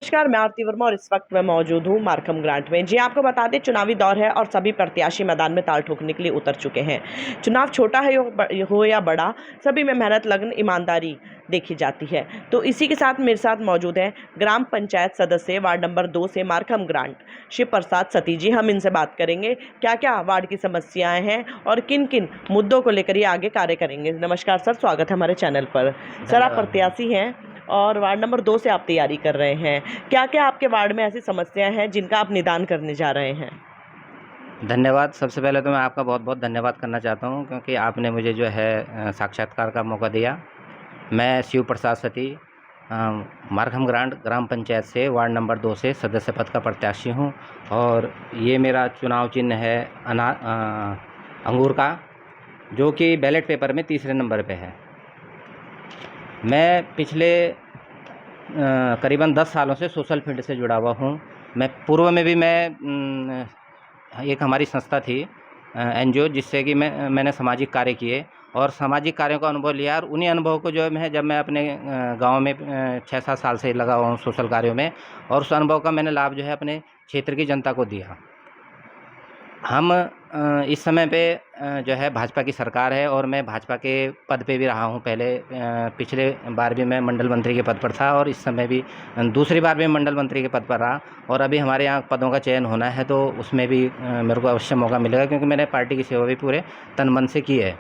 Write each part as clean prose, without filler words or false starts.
नमस्कार, मैं आरती वर्मा और इस वक्त मैं मौजूद हूँ मार्कम ग्रांट में। जी, आपको बता दें चुनावी दौर है और सभी प्रत्याशी मैदान में ताल ठोकने के लिए उतर चुके हैं। चुनाव छोटा है हो या बड़ा, सभी में मेहनत, लगन, ईमानदारी देखी जाती है। तो इसी के साथ मेरे साथ मौजूद हैं ग्राम पंचायत सदस्य वार्ड नंबर 2 से मार्कम ग्रांट शिव प्रसाद सती जी। हम इनसे बात करेंगे क्या-क्या वार्ड की समस्याएं हैं और किन-किन मुद्दों को लेकर ये आगे कार्य करेंगे। नमस्कार सर, स्वागत है हमारे चैनल पर। सर, आप धन्यवाद। प्रत्याशी हैं और वार्ड नंबर 2 से आप तैयारी कर रहे हैं। क्या-क्या आपके वार्ड में ऐसी समस्याएँ हैं जिनका आप निदान करने जा रहे हैं? धन्यवाद। सबसे पहले तो मैं आपका बहुत-बहुत धन्यवाद करना चाहता हूँ क्योंकि आपने मुझे जो है साक्षात्कार का मौका दिया। मैं शिव प्रसाद सती मार्कम ग्रांट ग्राम पंचायत से वार्ड नंबर 2 से सदस्य पद का प्रत्याशी हूँ और ये मेरा चुनाव चिन्ह है अंगूर का, जो कि बैलेट पेपर में तीसरे नंबर पे है। मैं पिछले करीबन 10 सालों से सोशल फील्ड से जुड़ा हुआ हूँ। मैं पूर्व में भी एक हमारी संस्था थी एनजीओ, जिससे कि मैंने सामाजिक कार्य किए और सामाजिक कार्यों का अनुभव लिया और उन्हीं अनुभव को जो है जब मैं अपने गांव में 6-7 साल से लगा हुआ हूँ सोशल कार्यों में, और उस अनुभव का मैंने लाभ जो है अपने क्षेत्र की जनता को दिया। हम इस समय पे जो है भाजपा की सरकार है और मैं भाजपा के पद पे भी रहा हूँ। पहले पिछले बार भी मैं मंडल मंत्री के पद पर था और इस समय भी दूसरी बार भी मंडल मंत्री के पद पर रहा और अभी हमारे यहाँ पदों का चयन होना है तो उसमें भी मेरे को अवश्य मौका मिलेगा क्योंकि मैंने पार्टी की सेवा भी पूरे तन मन से की है।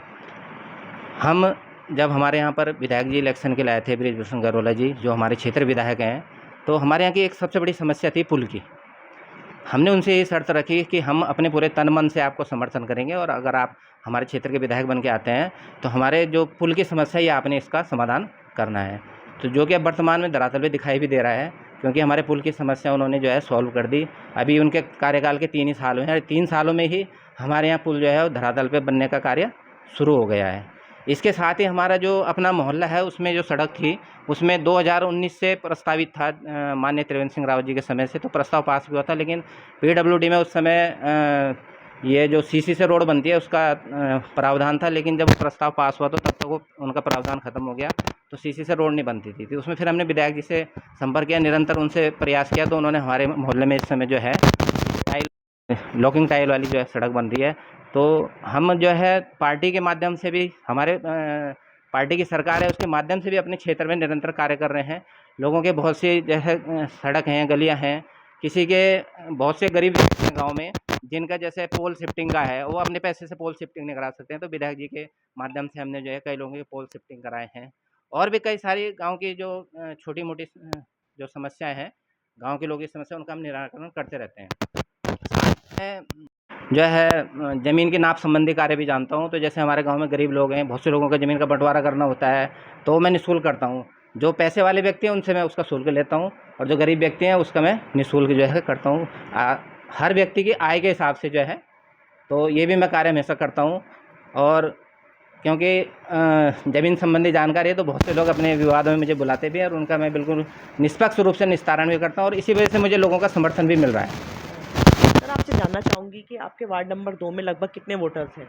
हम जब हमारे यहाँ पर विधायक जी इलेक्शन के लिए आए थे, बृजभूषण गरोला जी जो हमारे क्षेत्र विधायक हैं, तो हमारे यहाँ की एक सबसे बड़ी समस्या थी पुल की। हमने उनसे ये शर्त रखी कि हम अपने पूरे तन मन से आपको समर्थन करेंगे और अगर आप हमारे क्षेत्र के विधायक बन के आते हैं तो हमारे जो पुल की समस्या है आपने इसका समाधान करना है। तो जो कि अब वर्तमान में धरातल पे दिखाई भी दे रहा है क्योंकि हमारे पुल की समस्या उन्होंने जो है सॉल्व कर दी। अभी उनके कार्यकाल के 3 ही साल हुए हैं और 3 सालों में ही हमारे यहाँ पुल जो है वो धरातल पे बनने का कार्य शुरू हो गया है। इसके साथ ही हमारा जो अपना मोहल्ला है उसमें जो सड़क थी उसमें 2019 से प्रस्तावित था, माननीय त्रिवेंद्र सिंह रावत जी के समय से तो प्रस्ताव पास हुआ था, लेकिन पीडब्ल्यूडी में उस समय ये जो सीसी से रोड बनती है उसका प्रावधान था, लेकिन जब प्रस्ताव पास हुआ तो तब तक वो उनका प्रावधान खत्म हो गया तो सीसी से रोड नहीं बनती थी। तो उसमें फिर हमने विधायक जी से संपर्क किया, निरंतर उनसे प्रयास किया तो उन्होंने हमारे मोहल्ले में इस समय जो है टाइल लॉकिंग टाइल वाली जो है सड़क बन रही है। तो हम जो है पार्टी के माध्यम से भी हमारे पार्टी की सरकार है उसके माध्यम से भी अपने क्षेत्र में निरंतर कार्य कर रहे हैं। लोगों के बहुत सी जो है सड़क हैं, गलियां हैं, किसी के बहुत से गरीब हैं गाँव में जिनका जैसे पोल शिफ्टिंग का है वो अपने पैसे से पोल शिफ्टिंग नहीं करा सकते हैं, तो विधायक जी के माध्यम से हमने जो है कई लोगों के पोल शिफ्टिंग कराए हैं और भी कई सारी गाँव की जो छोटी मोटी जो समस्याएं हैं, गाँव के लोगों की समस्या उनका हम निराकरण करते रहते हैं। मैं जो है ज़मीन की नाप संबंधी कार्य भी जानता हूँ। तो जैसे हमारे गाँव में गरीब लोग हैं, बहुत से लोगों को ज़मीन का बँटवारा करना होता है, तो मैं निःशुल्क करता हूँ। जो पैसे वाले व्यक्ति हैं उनसे मैं उसका शुल्क लेता हूँ और जो गरीब व्यक्ति हैं उसका मैं निःशुल्क जो है करता हूँ। हर व्यक्ति की आय के हिसाब से जो है, तो ये भी मैं कार्य हमेशा करता हूँ। और क्योंकि ज़मीन संबंधी जानकारी है तो बहुत से लोग अपने विवादों में मुझे बुलाते भी हैं और उनका मैं बिल्कुल निष्पक्ष रूप से निस्तारण भी करता हूँ और इसी वजह से मुझे लोगों का समर्थन भी मिल रहा है। सर, आपसे जानना चाहूँगी कि आपके वार्ड नंबर 2 में लगभग कितने वोटर्स हैं?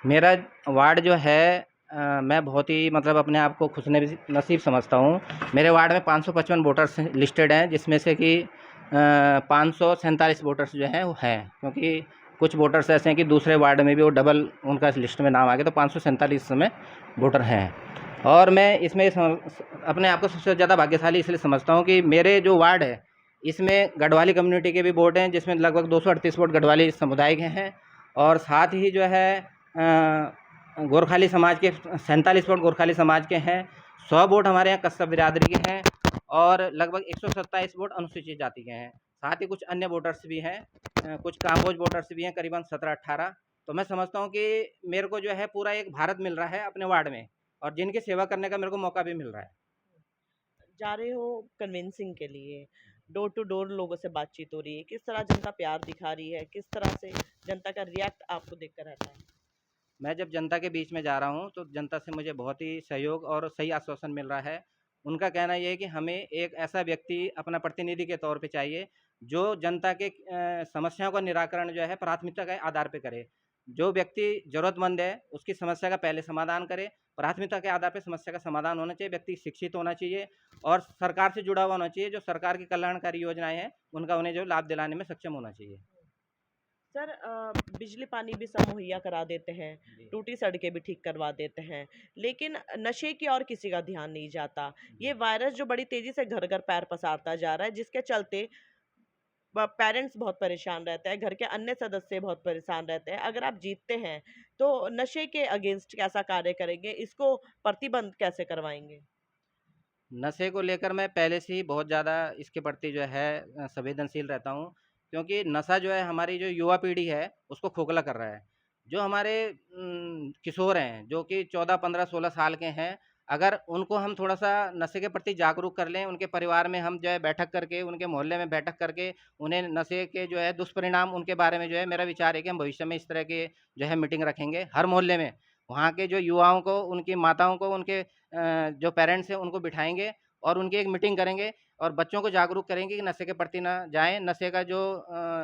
मेरा वार्ड जो है मैं बहुत ही मतलब अपने आप को खुशनसीब समझता हूँ। मेरे वार्ड में 555 वोटर्स लिस्टेड हैं, जिसमें से कि 547 वोटर्स जो हैं वो हैं, क्योंकि कुछ वोटर्स ऐसे हैं कि दूसरे वार्ड में भी वो डबल उनका लिस्ट में नाम आ गया, तो 547 में वोटर हैं। और मैं इसमें अपने आप को सबसे ज़्यादा भाग्यशाली इसलिए समझता हूँ कि मेरे जो वार्ड है इसमें गढ़वाली कम्युनिटी के भी वोट हैं, जिसमें लगभग 238 वोट गढ़वाली समुदाय के हैं और साथ ही जो है गोरखाली समाज के 47 वोट गोरखाली समाज के हैं, 100 वोट हमारे यहाँ कश्यप बिरादरी के हैं और लगभग 127 वोट अनुसूचित जाति के हैं। साथ ही कुछ अन्य वोटर्स भी हैं, कुछ काम्बोज वोटर्स भी हैं, करीबन 17-18। तो मैं समझता हूँ कि मेरे को जो है पूरा एक भारत मिल रहा है अपने वार्ड में और जिनकी सेवा करने का मेरे को मौका भी मिल रहा है। जा रहे हो कन्विंसिंग के लिए, डोर टू डोर लोगों से बातचीत हो रही है, किस तरह जनता प्यार दिखा रही है, किस तरह से जनता का रिएक्ट आपको देखकर रहता है? मैं जब जनता के बीच में जा रहा हूँ, तो जनता से मुझे बहुत ही सहयोग और सही आश्वासन मिल रहा है। उनका कहना ये है कि हमें एक ऐसा व्यक्ति अपना प्रतिनिधि के तौर पे चाहिए, जो जनता के समस्याओं का निराकरण जो है प्राथमिकता के आधार पे करे। जो व्यक्ति ज़रूरतमंद है, उसकी समस्या का पहले समाधान करे, प्राथमिकता के आधार पर समस्या का समाधान होना चाहिए, व्यक्ति शिक्षित होना चाहिए और सरकार से जुड़ा हुआ होना चाहिए। जो सरकार की कल्याणकारी योजनाएँ हैं, उनका उन्हें जो लाभ दिलाने में सक्षम होना चाहिए। सर बिजली पानी भी सब मुहैया करा देते हैं, जी। टूटी सड़कें भी ठीक करवा देते हैं, लेकिन नशे की ओर किसी का ध्यान नहीं जाता। ये वायरस जो बड़ी तेजी से घर घर पैर पसारता जा रहा है, जिसके चलते पेरेंट्स बहुत परेशान रहते हैं, घर के अन्य सदस्य बहुत परेशान रहते हैं। अगर आप जीतते हैं तो नशे के अगेंस्ट कैसा कार्य करेंगे, इसको प्रतिबंध कैसे करवाएंगे? नशे को लेकर मैं पहले से ही बहुत ज़्यादा इसके प्रति जो है संवेदनशील रहता हूँ, क्योंकि नशा जो है हमारी जो युवा पीढ़ी है, उसको खोखला कर रहा है। जो हमारे किशोर हैं, जो कि 14, 15, 16 साल के हैं, अगर उनको हम थोड़ा-सा नशे के प्रति जागरूक कर लें, उनके परिवार में हम जो है बैठक करके, उनके मोहल्ले में बैठक करके, उन्हें नशे के जो है दुष्परिणाम उनके बारे में जो है मेरा विचार है कि हम भविष्य में इस तरह के जो है मीटिंग रखेंगे, हर मोहल्ले में। वहाँ के जो युवाओं को, उनकी माताओं को, उनके जो पेरेंट्स हैं उनको बिठाएँगे और उनकी एक मीटिंग करेंगे और बच्चों को जागरूक करेंगे कि नशे के प्रति ना जाएँ। नशे का जो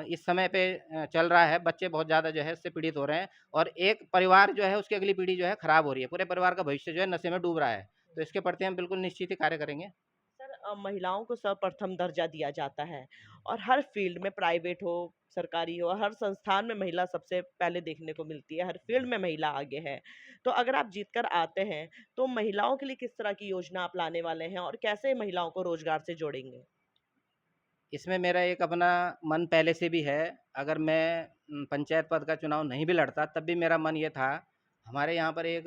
इस समय पे चल रहा है, बच्चे बहुत ज़्यादा जो है इससे पीड़ित हो रहे हैं और एक परिवार जो है उसकी अगली पीढ़ी जो है खराब हो रही है। पूरे परिवार का भविष्य जो है नशे में डूब रहा है। तो इसके प्रति हम बिल्कुल निश्चित ही कार्य करेंगे। सर महिलाओं को सर्वप्रथम दर्जा दिया जाता है और हर फील्ड में, प्राइवेट हो, सरकारी हो, हर संस्थान में महिला सबसे पहले देखने को मिलती है, हर फील्ड में महिला आगे है। तो अगर आप जीत कर आते हैं तो महिलाओं के लिए किस तरह की योजना आप लाने वाले हैं और कैसे महिलाओं को रोजगार से जोड़ेंगे? इसमें मेरा एक अपना मन पहले से भी है, अगर मैं पंचायत पद का चुनाव नहीं भी लड़ता, तब भी मेरा मन ये था, हमारे यहाँ पर एक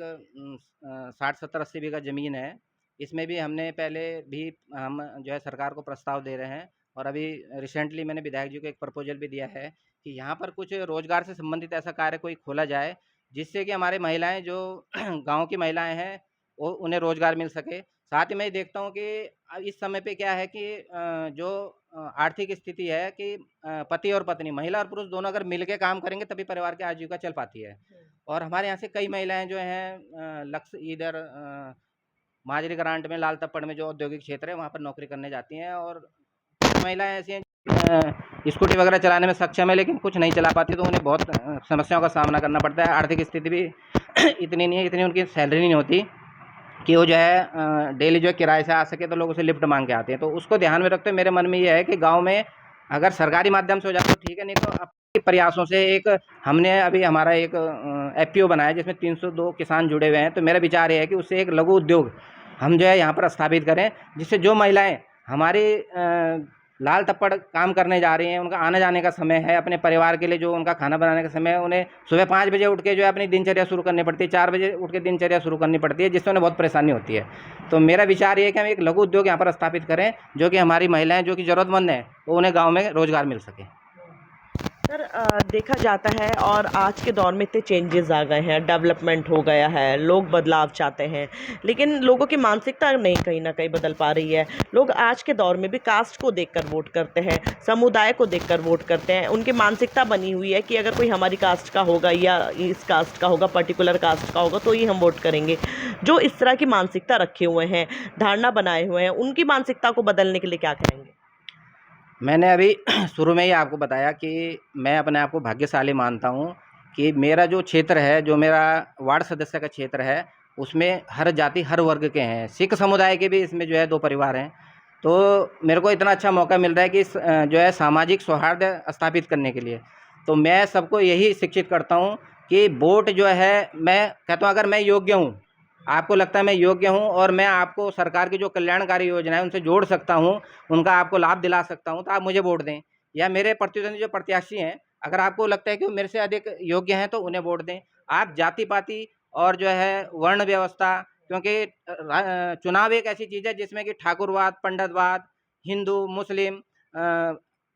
60, 70, 80 बीघा ज़मीन है, इसमें भी हमने पहले भी हम जो है सरकार को प्रस्ताव दे रहे हैं और अभी रिसेंटली मैंने विधायक जी को एक प्रपोज़ल भी दिया है कि यहाँ पर कुछ रोज़गार से संबंधित ऐसा कार्य कोई खोला जाए, जिससे कि हमारे महिलाएँ जो गाँव की महिलाएँ हैं, वो उन्हें रोज़गार मिल सके। साथ ही मैं ये देखता हूँ कि इस समय पे क्या है कि जो आर्थिक स्थिति है कि पति और पत्नी, महिला और पुरुष दोनों अगर मिल के काम करेंगे तभी परिवार की आजीविका चल पाती है। और हमारे यहाँ से कई महिलाएँ जो हैं लक्ष्य इधर माजरी ग्रांट में, लाल तप्पड़ में जो औद्योगिक क्षेत्र है वहाँ पर नौकरी करने जाती हैं और कुछ महिलाएँ ऐसी हैं स्कूटी वगैरह चलाने में सक्षम है लेकिन कुछ नहीं चला पाती तो उन्हें बहुत समस्याओं का सामना करना पड़ता है। आर्थिक स्थिति भी इतनी नहीं है, इतनी उनकी सैलरी नहीं होती कि वो जो है डेली जो है किराए से आ सके तो लोग उसे लिफ्ट माँग के आते हैं। तो उसको ध्यान में रखते हुए मेरे मन में ये है कि गाँव में अगर सरकारी माध्यम से हो जाए तो ठीक है, नहीं तो अपने प्रयासों से एक हमने अभी हमारा एक एफपीओ बनाया जिसमें 302 किसान जुड़े हुए हैं। तो मेरा विचार ये है कि उससे एक लघु उद्योग हम जो है यहाँ पर स्थापित करें, जिससे जो महिलाएँ हमारी लाल तप्पड़ काम करने जा रही हैं, उनका आने-जाने का समय है, अपने परिवार के लिए जो उनका खाना बनाने का समय है, उन्हें सुबह 5 बजे उठ के जो है अपनी दिनचर्या शुरू करनी पड़ती है, 4 बजे उठ के दिनचर्या शुरू करनी पड़ती है, जिससे उन्हें बहुत परेशानी होती है। तो मेरा विचार ये है कि हम एक लघु उद्योग यहाँ पर स्थापित करें, जो कि हमारी महिलाएँ जो कि ज़रूरतमंद हैं, वो उन्हें गाँव में रोज़गार मिल सके। सर देखा जाता है और आज के दौर में इतने चेंजेस आ गए हैं, डेवलपमेंट हो गया है, लोग बदलाव चाहते हैं, लेकिन लोगों की मानसिकता नहीं कहीं ना कहीं बदल पा रही है। लोग आज के दौर में भी कास्ट को देखकर वोट करते हैं, समुदाय को देखकर वोट करते हैं। उनकी मानसिकता बनी हुई है कि अगर कोई हमारी कास्ट का होगा या इस कास्ट का होगा, पर्टिकुलर कास्ट का होगा तो ही हम वोट करेंगे। जो इस तरह की मानसिकता रखे हुए हैं, धारणा बनाए हुए हैं, उनकी मानसिकता को बदलने के लिए क्या करेंगे? मैंने अभी शुरू में ही आपको बताया कि मैं अपने आप को भाग्यशाली मानता हूँ कि मेरा जो क्षेत्र है, जो मेरा वार्ड सदस्य का क्षेत्र है, उसमें हर जाति, हर वर्ग के हैं। सिख समुदाय के भी इसमें जो है 2 परिवार हैं। तो मेरे को इतना अच्छा मौका मिल रहा है कि जो है सामाजिक सौहार्द स्थापित करने के लिए। तो मैं सबको यही शिक्षित करता हूँ कि वोट जो है, मैं कहता हूँ अगर मैं योग्य हूँ, आपको लगता है मैं योग्य हूँ और मैं आपको सरकार की जो कल्याणकारी योजना है उनसे जोड़ सकता हूँ, उनका आपको लाभ दिला सकता हूँ, तो आप मुझे वोट दें। या मेरे प्रतिद्वंदी जो प्रत्याशी हैं, अगर आपको लगता है कि वो मेरे से अधिक योग्य हैं तो उन्हें वोट दें। आप जाति-पाति और जो है वर्ण व्यवस्था, क्योंकि चुनाव एक ऐसी चीज़ है जिसमें कि ठाकुरवाद, पंडितवाद, हिंदू, मुस्लिम,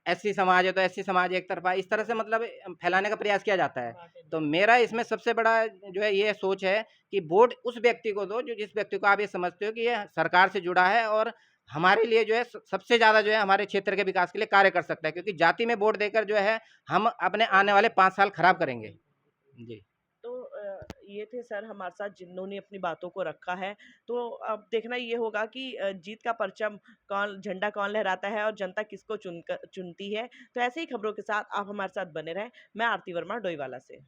एससी समाज है तो एससी समाज एक तरफ़ा, इस तरह से मतलब फैलाने का प्रयास किया जाता है। तो मेरा इसमें सबसे बड़ा जो है ये सोच है कि वोट उस व्यक्ति को दो जो जिस व्यक्ति को आप ये समझते हो कि ये सरकार से जुड़ा है और हमारे लिए जो है सबसे ज़्यादा जो है हमारे क्षेत्र के विकास के लिए कार्य कर सकता है, क्योंकि जाति में वोट देकर जो है हम अपने आने वाले 5 साल खराब करेंगे। जी। तो ये थे सर हमारे साथ जिन्होंने अपनी बातों को रखा है। तो अब देखना ये होगा कि जीत का परचम कौन, झंडा कौन लहराता है और जनता किसको चुनती है। तो ऐसे ही खबरों के साथ आप हमारे साथ बने रहें। मैं आरती वर्मा डोईवाला से।